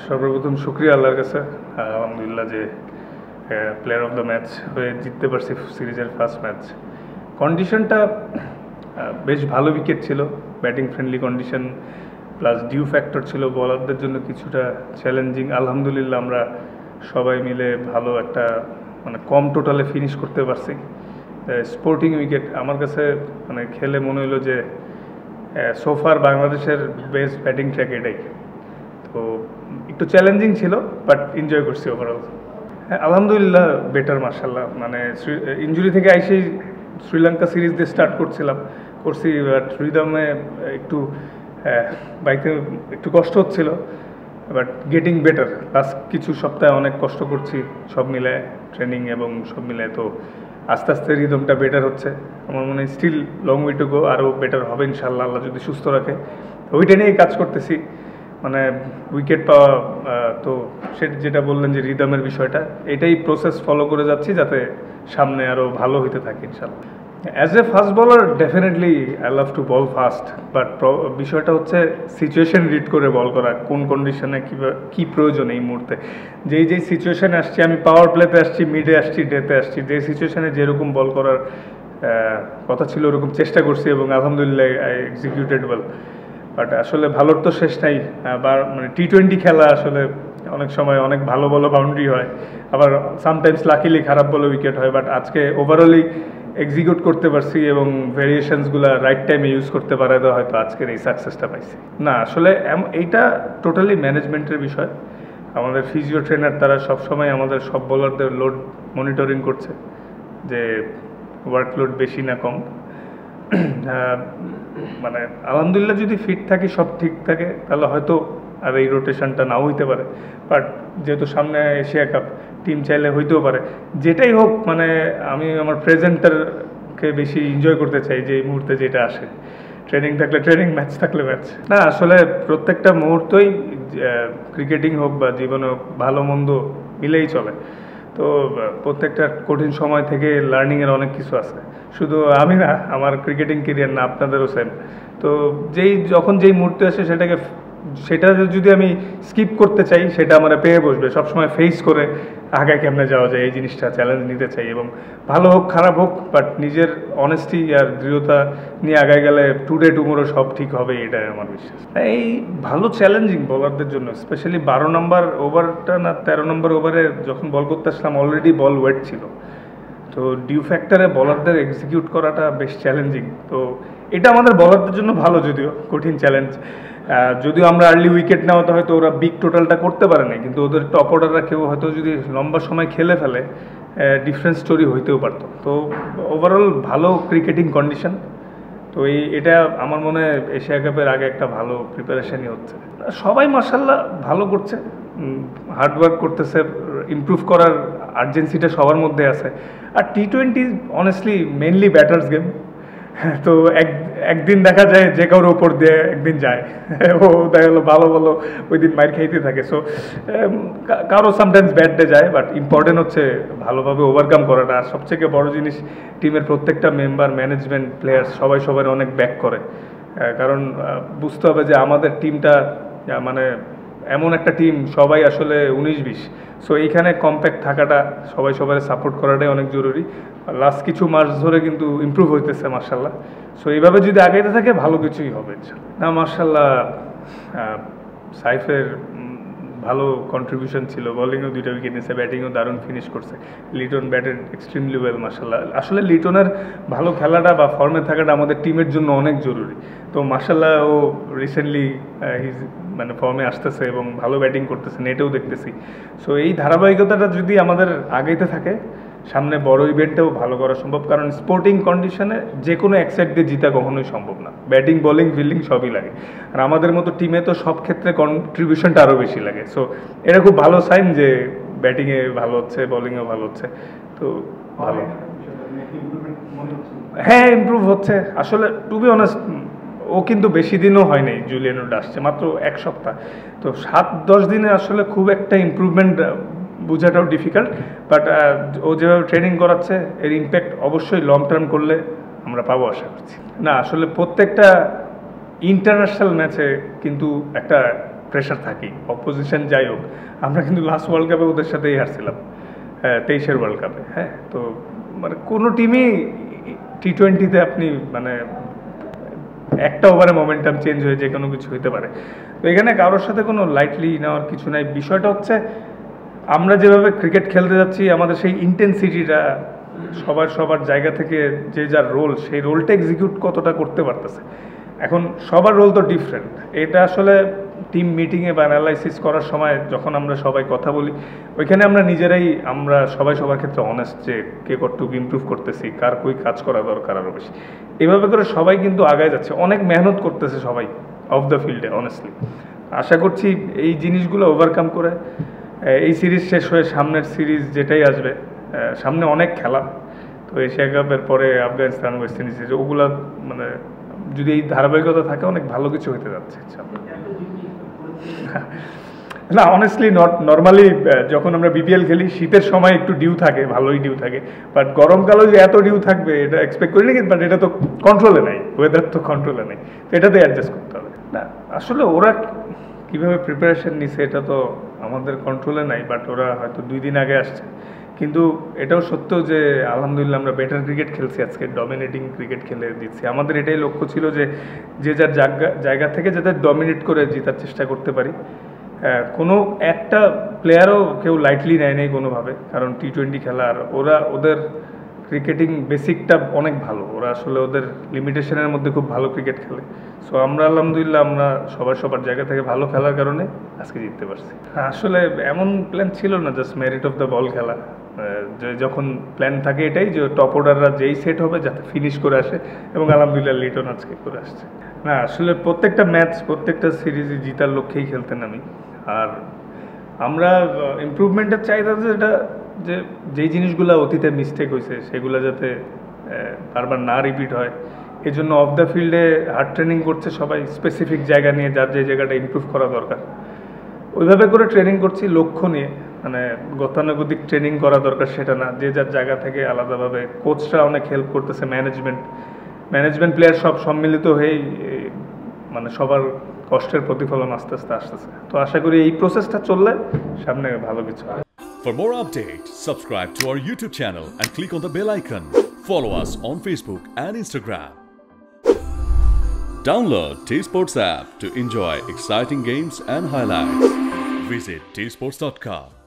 সর্বপ্রথম শুকরিয়া আল্লাহর কাছে, আলহামদুলিল্লাহ যে প্লেয়ার অফ দ্য ম্যাচ হয়ে জিততে পারছি সিরিজের ফার্স্ট ম্যাচ। কন্ডিশনটা বেশ ভালো উইকেট ছিল, batting friendly condition, plus due factor ছিল বলারদের জন্য কিছুটা চ্যালেঞ্জিং। আলহামদুলিল্লাহ আমরা সবাই মিলে ভালো একটা মানে কম টোটালে ফিনিশ করতে পারছি। স্পোর্টিং উইকেট আমার কাছে মানে খেলে মনে হলো যে সোফার বাংলাদেশের বেস্ট ব্যাটিং ট্র্যাক এটাই। তো একটু চ্যালেঞ্জিং ছিল, বাট এনজয় করছি ওভারঅল। হ্যাঁ, আলহামদুলিল্লাহ বেটার মার্শাল্লাহ। মানে ইনজুরি থেকে আইসেই শ্রীলঙ্কা সিরিজ দিয়ে স্টার্ট করছি, বাট রিদমে একটু বাইকে একটু কষ্ট হচ্ছিল, বাট গেটিং বেটার। লাস্ট কিছু সপ্তাহে অনেক কষ্ট করছি সব মিলে, ট্রেনিং এবং সব মিলে। তো আস্তে আস্তে রিদমটা বেটার হচ্ছে। আমার মনে হয় still long way to go, আরও বেটার হবে ইনশাল্লাহ, আল্লাহ যদি সুস্থ রাখে। ওইটা নিয়েই কাজ করতেছি, মানে উইকেট পাওয়া। তো সেটা যেটা বললেন যে রিদমের বিষয়টা, এটাই প্রসেস ফলো করে যাচ্ছি যাতে সামনে আরও ভালো হইতে থাকে ইনশাল্লাহ। As a fast bowler definitely I love to ball fast, but বিষয়টা হচ্ছে সিচুয়েশন রিড করে বল করা, কোন কন্ডিশনে কী প্রয়োজন এই মুহূর্তে। যেই সিচুয়েশানে আসছি, আমি পাওয়ার প্লেতে আসছি, মিডে আসছি, ডেতে আসছি, যে সিচুয়েশানে যেরকম বল করার কথা ছিল ওরকম চেষ্টা করছি এবং আলহামদুলিল্লাহ আই এক্সিকিউটেড ওয়েল। বাট আসলে ভালোর তো শেষ নাই। আবার মানে টি-20 খেলা আসলে অনেক সময় অনেক ভালো ভালো বাউন্ডারি হয়, আবার সামটাইমস লাকিলি খারাপ বলে উইকেট হয়। বাট আজকে ওভারঅলি এক্সিকিউট করতে পারছি এবং ভেরিয়েশনসগুলো রাইট টাইমে ইউজ করতে পারে, তো হয়তো আজকের এই সাকসেসটা পাইছি। না আসলে এইটা টোটালি ম্যানেজমেন্টের বিষয়। আমাদের ফিজিও ট্রেনার তারা সবসময় আমাদের সব বোলারদের লোড মনিটরিং করছে, যে ওয়ার্কলোড বেশি না কম। মানে আলহামদুলিল্লাহ যদি ফিট থাকি, সব ঠিক থাকে, তাহলে হয়তো আর এই রোটেশনটা নাও হইতে পারে। বাট যেহেতু সামনে এশিয়া কাপ, টিম চাইলে হইতেও পারে। যেটাই হোক, মানে আমি আমার প্রেজেন্টারকে বেশি এনজয় করতে চাই, যে এই মুহূর্তে যেটা আসে। ট্রেনিং থাকলে ট্রেনিং, ম্যাচ থাকলে ম্যাচ। না আসলে প্রত্যেকটা মুহূর্তই ক্রিকেটিং হোক বা জীবনে হোক, ভালো মন্দ মিলেই চলে। তো প্রত্যেকটা কঠিন সময় থেকে লার্নিংয়ের অনেক কিছু আছে। শুধু আমি না, আমার ক্রিকেটিং কেরিয়ার না, আপনাদেরও সেম। তো যখন যেই মুহূর্তে আসে সেটা যদি আমি স্কিপ করতে চাই, সেটা আমার পেয়ে বসবে। সবসময় ফেস করে আগে কেমনে যাওয়া যায়, এই জিনিসটা চ্যালেঞ্জ নিতে চাই। এবং ভালো হোক খারাপ হোক, বাট নিজের অনেস্টি আর দৃঢ়তা নিয়ে আগায় গেলে টুডে টুমোরো সব ঠিক হবে, এটাই আমার বিশ্বাস। এই ভালো চ্যালেঞ্জিং বলারদের জন্য, স্পেশালি 12 নম্বর ওভারটা না 13 নম্বর ওভারে যখন বল করতে আসলাম, অলরেডি বল ওয়েট ছিল। তো ডিউ ফ্যাক্টরে বলারদের এক্সিকিউট করাটা বেশ চ্যালেঞ্জিং। তো এটা আমাদের বলারদের জন্য ভালো, যদিও কঠিন চ্যালেঞ্জ। যদিও আমরা আর্লি উইকেট নেওয়াতে হয়তো ওরা বিগ টোটালটা করতে পারে না, কিন্তু ওদের টপ অর্ডাররা কেউ হয়তো যদি লম্বা সময় খেলে ফেলে, ডিফারেন্ট স্টোরি হইতেও পারতো। তো ওভারঅল ভালো ক্রিকেটিং কন্ডিশন। তো এটা আমার মনে হয় এশিয়া কাপের আগে একটা ভালো প্রিপারেশনই হচ্ছে। সবাই মাশাআল্লাহ ভালো করছে, হার্ডওয়ার্ক করতেছে, ইমপ্রুভ করার আর্জেন্সিটা সবার মধ্যে আছে। আর টি-20 অনেস্টলি মেনলি ব্যাটার্স গেম। তো একদিন দেখা যায় যে কারোর ওপর দিয়ে একদিন যায়, ও দেখা গেলো ভালো ভালো ওই দিন মাইর খাইতে থাকে। সো কারো সামটাইমস ব্যাড ডে যায়, বাট ইম্পর্টেন্ট হচ্ছে ভালোভাবে ওভারকাম করাটা। আর সবথেকে বড় জিনিস, টিমের প্রত্যেকটা মেম্বার, ম্যানেজমেন্ট, প্লেয়ার্স সবাই সবার অনেক ব্যাক করে। কারণ বুঝতে হবে যে আমাদের টিমটা মানে এমন একটা টিম, সবাই আসলে 19-20। সো এইখানে কম্প্যাক্ট থাকাটা, সবাই সবাই সাপোর্ট করাটাই অনেক জরুরি। লাস্ট কিছু মাস ধরে কিন্তু ইমপ্রুভ হইতেছে মার্শাল্লাহ। সো এইভাবে যদি আগাইতে থাকে, ভালো কিছুই হবে না। মার্শাল্লাহ সাইফের ভালো কন্ট্রিবিউশন ছিল, বোলিংও 2টা উইকেট নিয়েছে, ব্যাটিংও দারুণ ফিনিশ করছে। লিটন ব্যাটেড এক্সট্রিমলি ওয়েল মার্শাল্লাহ। আসলে লিটনের ভালো খেলাটা বা ফর্মে থাকাটা আমাদের টিমের জন্য অনেক জরুরি। তো মার্শাল্লাহ ও রিসেন্টলি মানে ফর্মে আসতেছে এবং ভালো ব্যাটিং করতেছে, নেটেও দেখতেছি। সো এই ধারাবাহিকতাটা যদি আমাদের আগাইতে থাকে, সামনে বড় ইভেন্টেও ভালো করা সম্ভব। কারণ স্পোর্টিং কন্ডিশনে যে কোনো এক সাইড দিয়ে জিতা কখনোই সম্ভব না। ব্যাটিং, বোলিং, ফিল্ডিং সবই লাগে। আর আমাদের মতো টিমে তো সব ক্ষেত্রে কন্ট্রিবিউশনটা আরও বেশি লাগে। সো এটা খুব ভালো সাইন যে ব্যাটিংয়ে ভালো হচ্ছে, বোলিংয়েও ভালো হচ্ছে। তো ভালো, হ্যাঁ ইমপ্রুভ হচ্ছে। আসলে টু বি অনেস্ট, ও কিন্তু বেশি দিনও হয় নাই, জুলিয়ান উড আসছে মাত্র 1 সপ্তাহ। তো 7-10 দিনে আসলে খুব একটা ইমপ্রুভমেন্ট বোঝাটাও ডিফিকাল্ট। বাট ও যেভাবে ট্রেনিং করাচ্ছে, এর ইম্প্যাক্ট অবশ্যই লং টার্ম করলে আমরা পাবো আশা করছি। না আসলে প্রত্যেকটা ইন্টারন্যাশনাল ম্যাচে কিন্তু একটা প্রেশার থাকেই, অপোজিশন যাই হোক। আমরা কিন্তু লাস্ট ওয়ার্ল্ড কাপে ওদের সাথেই হারছিলাম, 23-এর ওয়ার্ল্ড কাপে। হ্যাঁ, তো মানে কোনো টিমই T20-তে আপনি মানে একটা ওভারে মোমেন্টাম চেঞ্জ হয়ে যে কোনো কিছু হতে পারে। তো এখানে কারোর সাথে কোনো লাইটলি নেওয়ার কিছু নাই। বিষয়টা হচ্ছে আমরা যেভাবে ক্রিকেট খেলতে যাচ্ছি, আমাদের সেই ইন্টেন্সিটিটা সবার জায়গা থেকে যে যার রোল, সেই রোলটা এক্সিকিউট কতটা করতে পারতেছে। এখন সবার রোল তো ডিফারেন্ট। এটা আসলে টিম মিটিংয়ে বা অ্যানালাইসিস করার সময় যখন আমরা সবাই কথা বলি, ওইখানে আমরা সবাই সবার ক্ষেত্রে অনেস্ট যে কে কতটুকু ইমপ্রুভ করতেছি, কার কই কাজ করা দরকার আরও বেশি। এভাবে করে সবাই কিন্তু আগায় যাচ্ছে, অনেক মেহনত করতেছে সবাই অফ দ্য ফিল্ডে। অনেস্টলি আশা করছি এই জিনিসগুলো ওভারকাম করে এই সিরিজ শেষ হয়ে সামনের সিরিজ যেটাই আসবে, সামনে অনেক খেলা। তো এশিয়া কাপের পরে আফগানিস্তান, ওয়েস্ট ইন্ডিজ, ওগুলা মানে যদি এই ধারাবাহিকতা থাকে অনেক ভালো কিছু হতে যাচ্ছে। না, অনেস্টলি নর্মালি যখন আমরা বিপিএল খেলি শীতের সময় একটু ডিউ থাকে, ভালোই ডিউ থাকে, বাট গরমকালেও যে এত ডিউ থাকবে এটা এক্সপেক্ট করি না। বাট এটা তো কন্ট্রোলে নাই, ওয়েদার তো কন্ট্রোলে নেই, তো এটাতে অ্যাডজাস্ট করতে হবে। না আসলে ওরা কীভাবে প্রিপারেশন নিছে এটা তো আমাদের কন্ট্রোলে নাই, বাট ওরা হয়তো 2 দিন আগে আসছে। কিন্তু এটাও সত্য যে আলহামদুলিল্লাহ আমরা বেটার ক্রিকেট খেলছি আজকে, ডমিনেটিং ক্রিকেট খেলে দিচ্ছি। আমাদের এটাই লক্ষ্য ছিল যে যে যার জায়গা থেকে যাতে ডমিনেট করে জেতার চেষ্টা করতে পারি। কোনো একটা প্লেয়ারও কেউ লাইটলি নেয় নেই কোনোভাবে, কারণ T20 খেলা, আর ওদের ক্রিকেটিং বেসিকটা অনেক ভালো। ওরা আসলে ওদের লিমিটেশনের মধ্যে খুব ভালো ক্রিকেট খেলে। সো আমরা আলহামদুলিল্লাহ আমরা সবার জায়গা থেকে ভালো খেলার কারণে আজকে জিততে পারছি। আসলে এমন প্ল্যান ছিল না just merit of the ball খেলা। যখন প্ল্যান থাকে এটাই যে টপ অর্ডাররা যেই সেট হবে যাতে ফিনিশ করে আসে, এবং আলহামদুলিল্লাহ লিটন আজকে করে আসছে। না আসলে প্রত্যেকটা ম্যাচ, প্রত্যেকটা সিরিজই জিতার লক্ষ্যেই খেলতেন আমি। আর আমরা ইমপ্রুভমেন্টের চাহিদা যেটা, যে যেই জিনিসগুলো অতীতে মিস্টেক হয়েছে সেগুলো যাতে বারবার না রিপিট হয়, এজন্য অফ দ্য ফিল্ডে হার্ড ট্রেনিং করছে সবাই, স্পেসিফিক জায়গা নিয়ে যার যে জায়গাটা ইমপ্রুভ করা দরকার ওইভাবে করে ট্রেনিং করছি লক্ষ্য নিয়ে। মানে গতানুগতিক ট্রেনিং করা দরকার সেটা না, যে যার জায়গা থেকে আলাদাভাবে। কোচরা অনেক হেল্প করতেছে, ম্যানেজমেন্ট প্লেয়ার সব সম্মিলিত হয়েই মানে সবার কষ্টের প্রতিফলন আস্তে আস্তে আসতেছে। তো আশা করি এই প্রসেসটা চললে সামনে ভালো কিছু হবে। For more updates, subscribe to our YouTube channel and click on the bell icon. Follow us on Facebook and Instagram. Download T-Sports app to enjoy exciting games and highlights. Visit tsports.com.